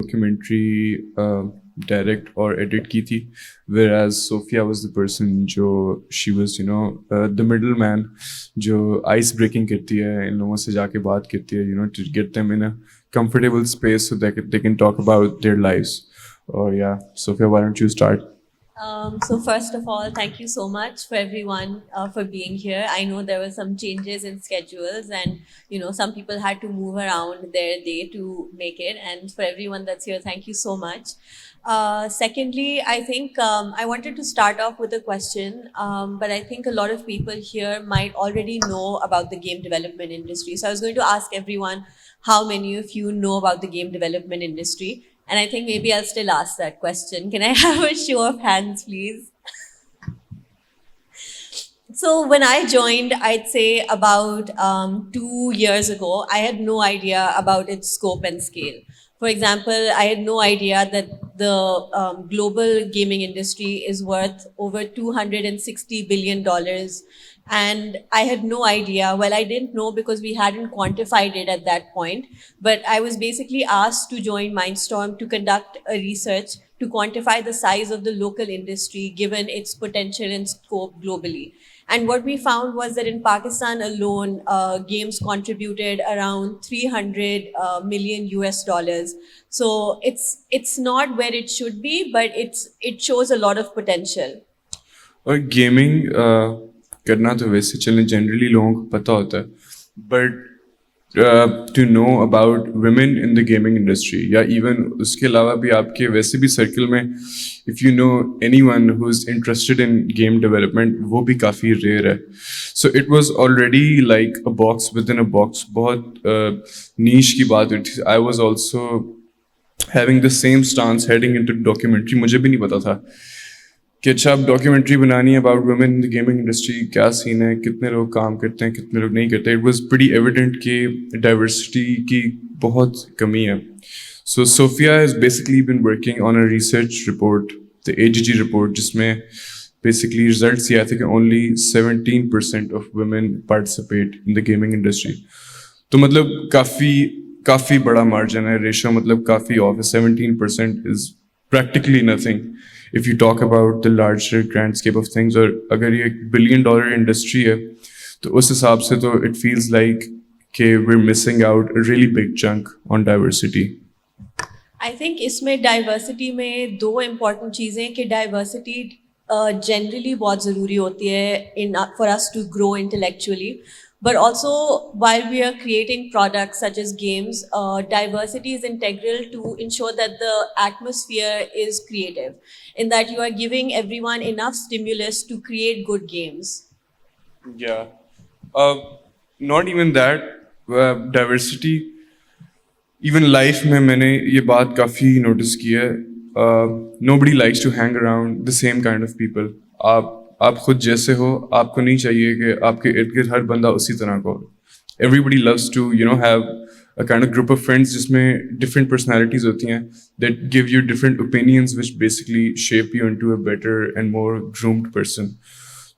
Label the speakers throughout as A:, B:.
A: Documentary direct और edit की थी, whereas Sophia was the person जो she was the middle man जो ice breaking करती है, इन लोगों से जाके बात करती है, to get them in a comfortable space so that they can talk about their lives. Oh yeah, Sophia, why don't you start?
B: So first of all, thank you so much for everyone for being here. I know there were some changes in schedules, and some people had to move around their day to make it. And for everyone that's here, thank you so much. Secondly, I think I wanted to start off with a question, but I think a lot of people here might already know about the game development industry. So I was going to ask everyone how many of you know about the game development industry. And I think maybe I'll still ask that question. Can I have a show of hands, please? So when I joined, I'd say about 2 years ago, I had no idea about its scope and scale. For example, I had no idea that the global gaming industry is worth over $260 billion. And I had no idea. Well, I didn't know because we hadn't quantified it at that point. But I was basically asked to join Mindstorm to conduct a research to quantify the size of the local industry given its potential and scope globally. And what we found was that in Pakistan alone, games contributed around 300 million US dollars. So it's not where it should be, but it shows a lot of potential.
A: और gaming करना तो वैसे चलने generally लोगों को पता होता है, but to know about women in the gaming industry या इवन उसके अलावा भी आपके वैसे भी सर्कल में if you know anyone who is interested in game development, वो भी काफ़ी रेयर है. So it was already like a box within a box. बहुत नीश की बात हुई थी. I was also having the same stance heading into documentary. मुझे भी नहीं पता था कि अच्छा अब डॉक्यूमेंट्री बनानी है about women in the gaming industry, क्या सीन है, कितने लोग काम करते हैं, कितने लोग नहीं करते. इट वाज प्रीटी एविडेंट कि डाइवर्सिटी की बहुत कमी है. So Sophia has basically been working on a research report, the AGG report, जिसमें बेसिकली रिजल्ट्स ये आए थे कि only 17% of women participate in the gaming industry. तो मतलब काफ़ी बड़ा मार्जिन है, रेशो मतलब काफ़ी ऑफ है. 17% is practically nothing if you talk about the larger grand scope of things. और अगर ये $1 billion industry है तो उस हिसाब से तो it feels like कि we're missing out a really big chunk on diversity.
B: I think इसमें diversity में दो important चीज़ें कि diversity generally बहुत ज़रूरी होती है for us to grow intellectually. But also, while we are creating products such as games, diversity is integral to ensure that the atmosphere is creative, in that you are giving everyone enough stimulus to create good games.
A: Yeah. Not even that. Diversity, even life में मैंने ये बात काफ़ी notice की है. Nobody likes to hang around the same kind of people. आप खुद जैसे हो, आपको नहीं चाहिए कि आपके इर्द गिर्द हर बंदा उसी तरह का हो. Everybody loves to have a kind of group of friends जिसमें different personalities होती हैं that give you different opinions which basically shape you into a better and more groomed person.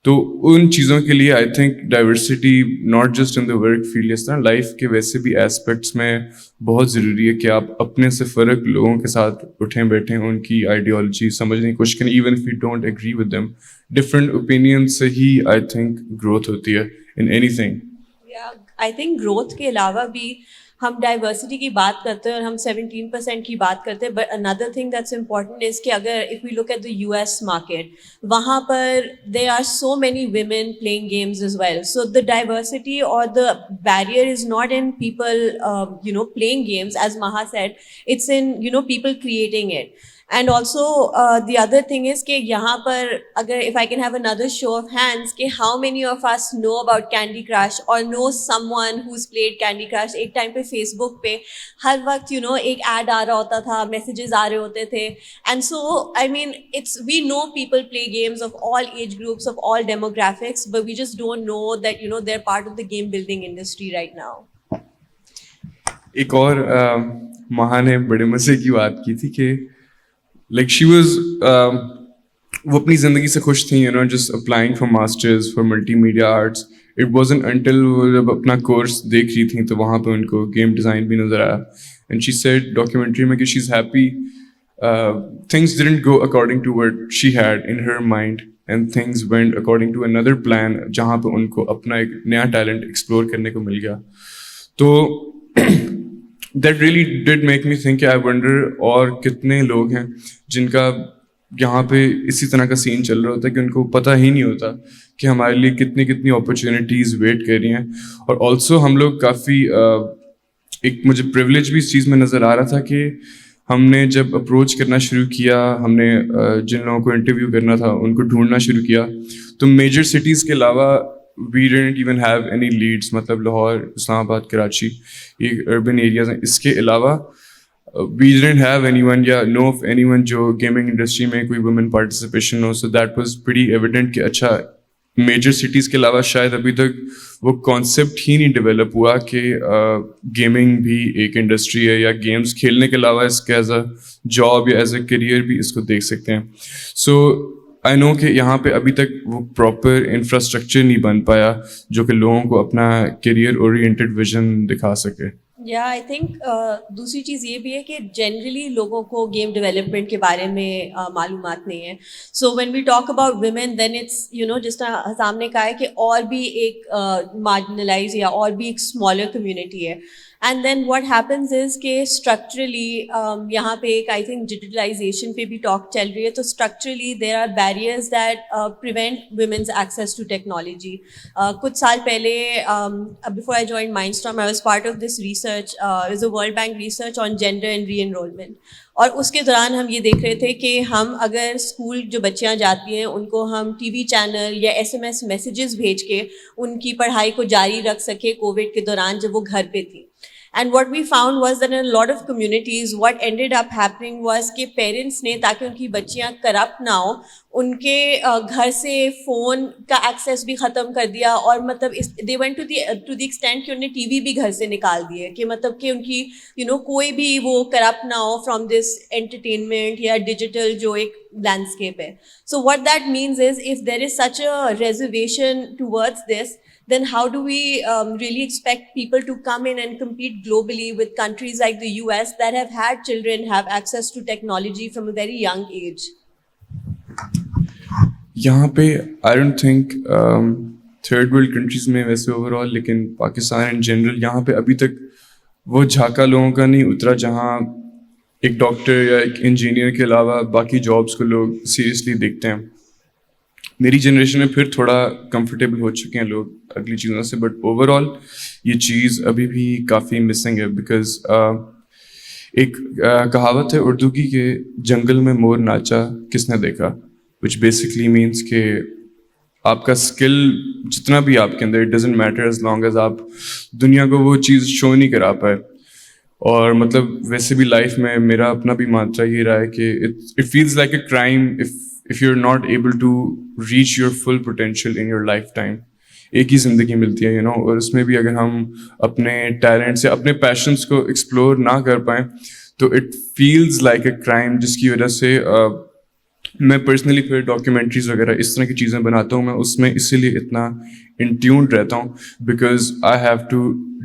A: तो उन चीज़ों के लिए I think diversity not just in the work field, इस तरह लाइफ के वैसे भी एस्पेक्ट्स में बहुत ज़रूरी है कि आप अपने से फ़र्क लोगों के साथ उठें बैठें, उनकी आइडियोलॉजी समझने की कोशिश करें, even if you don't agree with them. Different opinion से ही आई थिंक ग्रोथ होती है in anything.
B: I think growth के अलावा भी हम डाइवर्सिटी की बात करते हैं और हम 17% की बात करते हैं, but another thing that's important is कि अगर if we look at the US market, वहाँ पर there are so many women playing games as well. So the diversity or the barrier is not in people playing games, as Maha said. It's in people creating it. And also the other thing is कि यहाँ पर अगर if I can have another show of hands कि how many of us know about Candy Crush or know someone who's played Candy Crush. एक time पे Facebook पे हर वक्त एक ad आ रहा होता था, messages आ रहे होते थे. And so I mean we know people play games of all age groups, of all demographics, but we just don't know that they're part of the game building industry right now.
A: एक और महा ने बड़े मज़े की बात की थी कि like she was वो अपनी ज़िंदगी से खुश थी, just applying for masters for multimedia arts it wasn't until वो जब अपना कोर्स देख रही थी तो वहाँ पे उनको गेम डिज़ाइन भी नज़र आया एंड शी सेड डॉक्यूमेंट्री में कि she is happy things didn't go according to what she had in her mind and things went according to another plan जहाँ पे उनको अपना एक नया टैलेंट एक्सप्लोर करने को मिल गया तो that really did make me think I wonder और कितने लोग हैं जिनका यहाँ पे इसी तरह का सीन चल रहा होता है कि उनको पता ही नहीं होता कि हमारे लिए कितनी कितनी अपॉर्चुनिटीज़ वेट कर रही हैं और ऑल्सो हम लोग काफ़ी एक मुझे प्रिविलेज भी इस चीज़ में नज़र आ रहा था कि हमने जब अप्रोच करना शुरू किया हमने जिन लोगों को इंटरव्यू करना था उनको ढूंढना शुरू किया तो मेजर सिटीज़ के अलावा we didn't even have any leads मतलब लाहौर इस्लामाबाद कराची ये अर्बन एरियाज हैं इसके अलावा वी डिडंट हैव एनीवन या नो ऑफ एनीवन जो गेमिंग इंडस्ट्री में कोई वुमेन पार्टिसिपेशन हो so that was pretty evident कि अच्छा मेजर सिटीज़ के अलावा शायद अभी तक वो कॉन्सेप्ट ही नहीं डेवलप हुआ कि गेमिंग भी एक इंडस्ट्री है या गेम्स खेलने के अलावा इसके एज अ जॉब या एज अ करियर भी इसको देख सकते हैं सो आई नो कि यहाँ पे अभी तक वो प्रॉपर इंफ्रास्ट्रक्चर नहीं बन पाया जो कि लोगों को अपना करियर ओरिएंटेड विजन दिखा सके
B: या आई थिंक दूसरी चीज़ ये भी है कि जनरली लोगों को गेम डेवलपमेंट के बारे में मालूमात नहीं है so when we talk about women then it's you know जिस तरह हसाम ने कहा है कि और भी एक मार्जिनलाइज या और भी एक स्मॉलर कम्युनिटी है and then what happens is के स्ट्रक्चरली यहाँ पे एक आई थिंक डिजिटलाइजेशन पे भी टॉक चल रही है तो structurally there are barriers that prevent women's access to technology कुछ साल पहले before I join Mindstorm I was part of this research is a World Bank research on gender and reenrolment और उसके दौरान हम ये देख रहे थे कि हम अगर स्कूल जो बच्चियां जाती हैं उनको हम टीवी चैनल या एसएमएस मैसेजेस भेज के उनकी पढ़ाई को जारी रख सके कोविड के दौरान जब वो घर पे थी And what we found was that in a lot of communities, what ended up happening was कि parents ने ताकि उनकी बच्चियाँ करप्ट ना हो उनके घर से फ़ोन का एक्सेस भी ख़त्म कर दिया और मतलब they went to the extent कि उन्हें टीवी भी घर से निकाल दिए कि मतलब कि उनकी कोई भी वो करप्ट ना हो फ्रॉम दिस एंटरटेनमेंट या डिजिटल जो एक लैंडस्केप है so what that means is if there is such a reservation towards this then how do we really expect people to come in and compete globally with countries like the US that have had children have access to technology from a very young age?
A: यहाँ पे I don't think third world countries में वैसे overall लेकिन Pakistan in general यहाँ पे अभी तक वो झाका लोगों का नहीं उतरा जहाँ एक डॉक्टर या एक इंजीनियर के अलावा बाकी जॉब्स को लोग सीरियसली देखते हैं मेरी जनरेशन में फिर थोड़ा कंफर्टेबल हो चुके हैं लोग अगली चीज़ों से बट ओवरऑल ये चीज़ अभी भी काफ़ी मिसिंग है बिकॉज एक कहावत है उर्दू की कि जंगल में मोर नाचा किसने देखा विच बेसिकली मीन्स कि आपका स्किल जितना भी आपके अंदर it doesn't matter as long as आप दुनिया को वो चीज़ शो नहीं करा पाए और मतलब वैसे भी लाइफ में मेरा अपना भी मात्रा ये रहा है कि it feels like a crime if you're not able to reach your full potential in your lifetime एक ही ज़िंदगी मिलती है और उसमें भी अगर हम अपने टैलेंट से अपने पैशंस को एक्सप्लोर ना कर पाएँ तो it feels like a crime जिसकी वजह से मैं पर्सनली फिर डॉक्यूमेंट्रीज वगैरह इस तरह की चीज़ें बनाता हूँ मैं उसमें इसीलिए इतना इन ट्यून रहता हूँ because I have to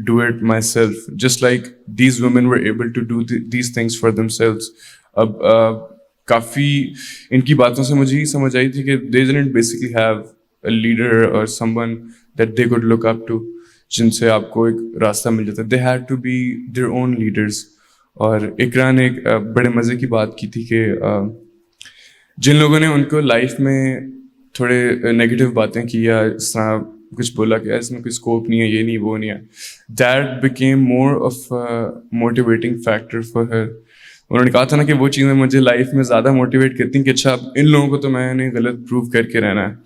A: do it myself just like these women were able to do these things for themselves अब काफ़ी इनकी बातों से मुझे ही समझ आई थी कि they didn't basically have a leader और someone that they could look up to जिनसे आपको एक रास्ता मिल जाता है they had to be their own leaders और इकरा ने एक बड़े मज़े की बात की थी कि जिन लोगों ने उनको लाइफ में थोड़े नेगेटिव बातें की या इस तरह कुछ बोला कि इसमें कोई स्कोप नहीं है ये नहीं वो नहीं है that became more of motivating factor for her उन्होंने कहा था ना कि वो चीज़ें मुझे लाइफ में ज़्यादा मोटिवेट करती हैं कि अच्छा इन लोगों को तो मैंने गलत प्रूव करके रहना है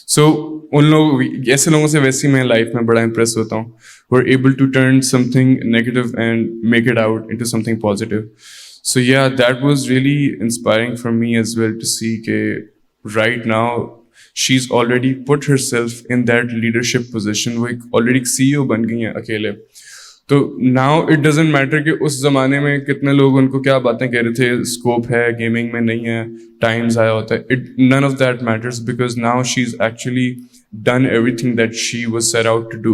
A: सो उन लोग ऐसे लोगों से वैसे ही मैं लाइफ में बड़ा इंप्रेस होता हूँ who are able to turn something negative and make it out into something positive. So yeah, that was really inspiring for me as well to see that right now she's already put herself in that leadership position. वो एक already CEO बन गई हैं अकेले. तो now it doesn't matter कि उस ज़माने में कितने लोग उनको क्या बातें कह रहे थे, स्कोप है गेमिंग में, नहीं है, टाइम ज़ाया होता है, it none of that matters because now she is actually done everything that she was set out to do.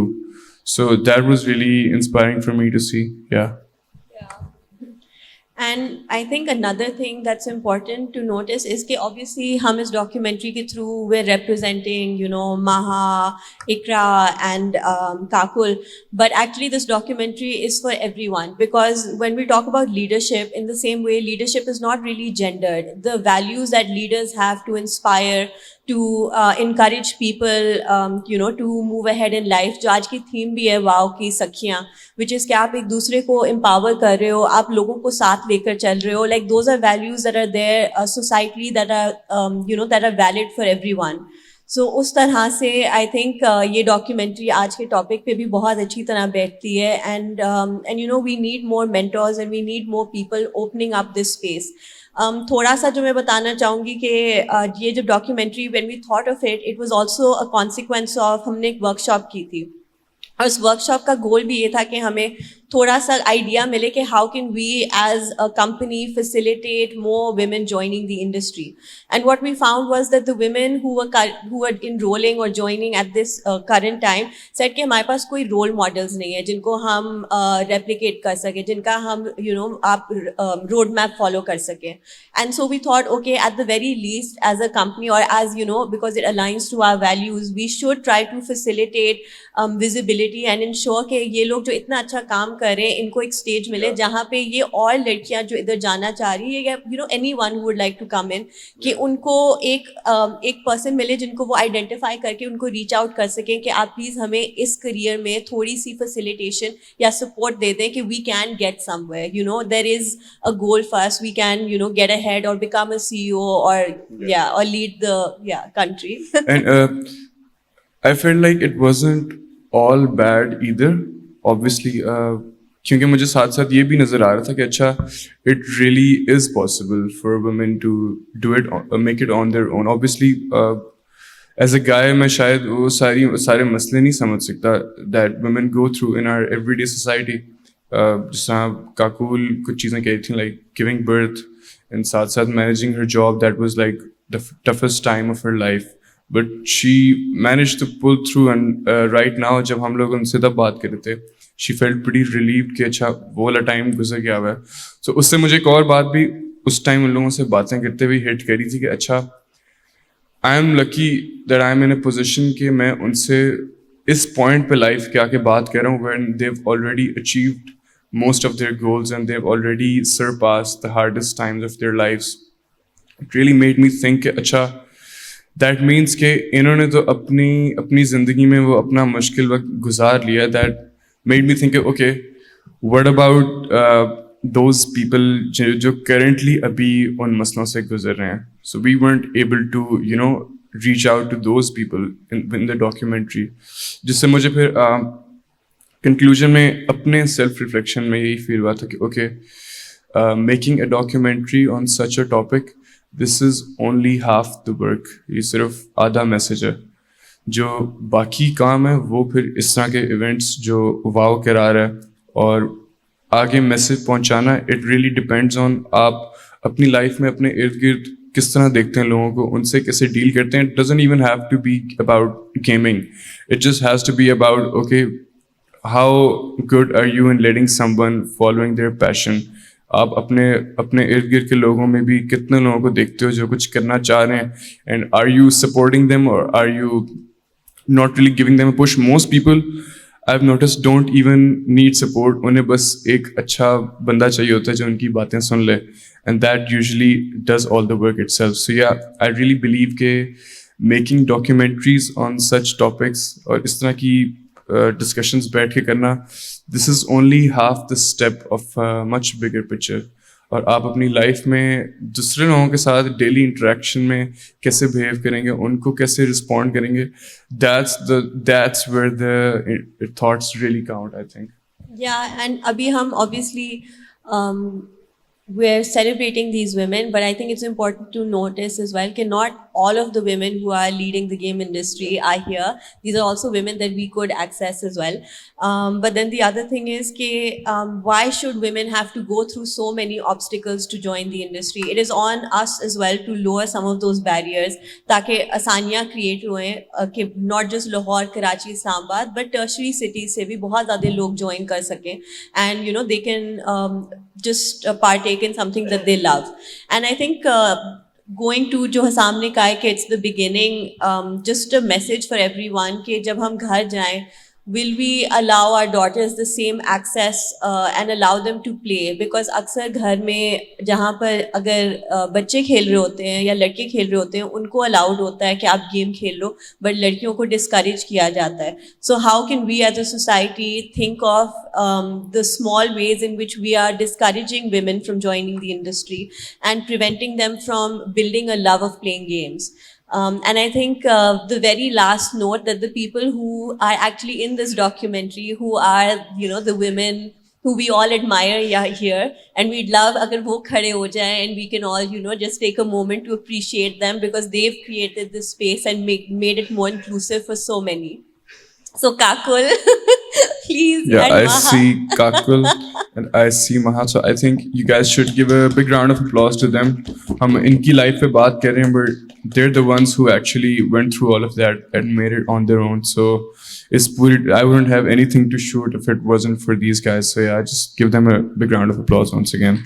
A: So that was really inspiring for me to see. Yeah.
B: And I think another thing that's important to notice is कि obviously हम इस documentary के through we're representing, you know, Maha, Ikra and Kakul. But actually this documentary is for everyone because when we talk about leadership, in the same way, leadership is not really gendered. The values that leaders have to inspire, to encourage people, you know, to move ahead in life. जो आज की theme भी है वाव की सखियाँ, which is कि आप एक दूसरे को empower कर रहे हो, आप लोगों को साथ लेकर चल रहे हो. Like those are values that are there societally that are you know, that are valid for everyone. So उस तरह से I think ये documentary आज के topic पे भी बहुत अच्छी तरह बैठती है and you know we need more mentors and we need more people opening up this space. थोड़ा सा जो मैं बताना चाहूँगी कि ये जो documentary when we thought of it, it was also a consequence of, हमने एक वर्कशॉप की थी और उस वर्कशॉप का गोल भी ये था कि हमें थोड़ा सा आइडिया मिले कि how can we as a company facilitate more women joining the industry. And what we found was that the women who were enrolling or joining at this current time said कि हमारे पास कोई role models नहीं है जिनको हम replicate कर सके, जिनका हम you know आप road map follow कर सके. And so we thought, okay, at the very least as a company or as you know, because it aligns to our values, we should try to facilitate visibility and ensure कि ये लोग जो इतना अच्छा काम कर रहे हैं इनको एक स्टेज मिले जहाँ पे ये और लड़कियां जो इधर जाना चाह रही है या you know anyone who would like to come in, कि उनको एक पर्सन मिले जिनको वो आइडेंटिफाई करके उनको रीच आउट कर सकें कि आप प्लीज़ हमें इस करियर में थोड़ी सी फैसिलिटेशन या सपोर्ट दे दें कि we can get somewhere, you know there is a goal for us, we can you know get ahead और become a CEO or lead the country.
A: And I felt like it wasn't all bad either. Obviously, क्योंकि मुझे साथ साथ ये भी नज़र आ रहा था कि अच्छा, it really is possible for women to do it, make it on their own. Obviously, as a guy, मैं शायद वो सारे मसले नहीं समझ सकता that women go through in our everyday society. जिस तरह काकूल कुछ चीज़ें कही थी, like giving birth and साथ साथ managing her job, that was like the toughest time of her life. But she managed to pull through and right now जब हम लोग उनसे तब बात कर रहे थे, she felt pretty relieved कि अच्छा वो वाला टाइम गुजर गया हुआ है. So उससे मुझे एक और बात भी उस टाइम उन लोगों से बातें करते हुए हिट करी थी कि अच्छा, I am lucky that I am in a position कि मैं उनसे इस पॉइंट पे लाइफ के आके बात कर रहा हूँ when they've already achieved most of their goals and they've already surpassed the hardest times of their lives. It really made me think कि अच्छा, दैट मीन्स कि इन्होंने तो अपनी ज़िंदगी में वो अपना मुश्किल वक्त गुजार लिया. That made me think okay, what about those people जो करेंटली अभी उन मसलों से गुजर रहे हैं. So we weren't able to you know reach out to those people in the documentary, जिससे मुझे फिर कंक्लूजन में अपने सेल्फ रिफ्लेक्शन में यही फील हुआ था कि okay, making a documentary on such a topic, this is only half the work. ये सिर्फ आधा मैसेज है. जो बाकी काम है वो फिर इस तरह के इवेंट्स जो वाव करा रहा है और आगे मैसेज पहुंचाना, इट रियली डिपेंड्स ऑन आप अपनी लाइफ में अपने इर्द गिर्द किस तरह देखते हैं लोगों को, उनसे कैसे डील करते हैं. It doesn't even have to be about gaming, it just has to be about okay, how good are you in letting someone following their passion. आप अपने इर्द गिर्द के लोगों में भी कितने लोगों को देखते हो जो कुछ करना चाह रहे हैं, and are you supporting them और are you not really giving them a push. Most people I have noticed don't even need support, उन्हें बस एक अच्छा बंदा चाहिए होता है जो उनकी बातें सुन ले, and that usually does all the work itself. So yeah, I really believe के making documentaries on such topics और इस तरह की डिस्कशंस बैठ के करना, this is only half the step of much bigger picture. और आप अपनी लाइफ में दूसरे लोगों के साथ डेली इंटरेक्शन में कैसे बिहेव करेंगे, उनको कैसे रिस्पॉन्ड करेंगे, that's where the thoughts really count, I think.
B: Yeah, and अभी हम obviously we're celebrating these women, but I think it's important to notice as well that not all of the women who are leading the game industry are here. These are also women that we could access as well. But then the other thing is why should women have to go through so many obstacles to join the industry? It is on us as well to lower some of those barriers ताकि आसानियाँ create हुए कि not just Lahore, Karachi, Islamabad, but tertiary cities से भी बहुत ज़्यादा लोग join कर सकें, and you know they can just partake in something that they love. And I think going to जो हसाम ने कहा है कि it's the beginning, just a message for everyone कि जब हम घर जाएं, will we allow our daughters the same access and allow them to play? Because अक्सर घर में जहाँ पर अगर बच्चे खेल रहे होते हैं या लड़के खेल रहे होते हैं उनको allowed होता है कि आप गेम खेल लो, but लड़कियों को discourage किया जाता है. So how can we as a society think of the small ways in which we are discouraging women from joining the industry and preventing them from building a love of playing games? And I think the very last note that the people who are actually in this documentary, who are, you know, the women who we all admire here, and we'd love agar wo khade ho jaye and we can all, you know, just take a moment to appreciate them because they've created this space and made it more inclusive for so many. So Kakul, please.
A: Yeah,
B: and
A: I
B: Maha.
A: see Kakul and I see Maha. So I think you guys should give a big round of applause to them. हम इनकी life पे बात कर रहे हैं, but they're the ones who actually went through all of that and made it on their own. So I wouldn't have anything to shoot if it wasn't for these guys. So yeah, just give them a big round of applause once again.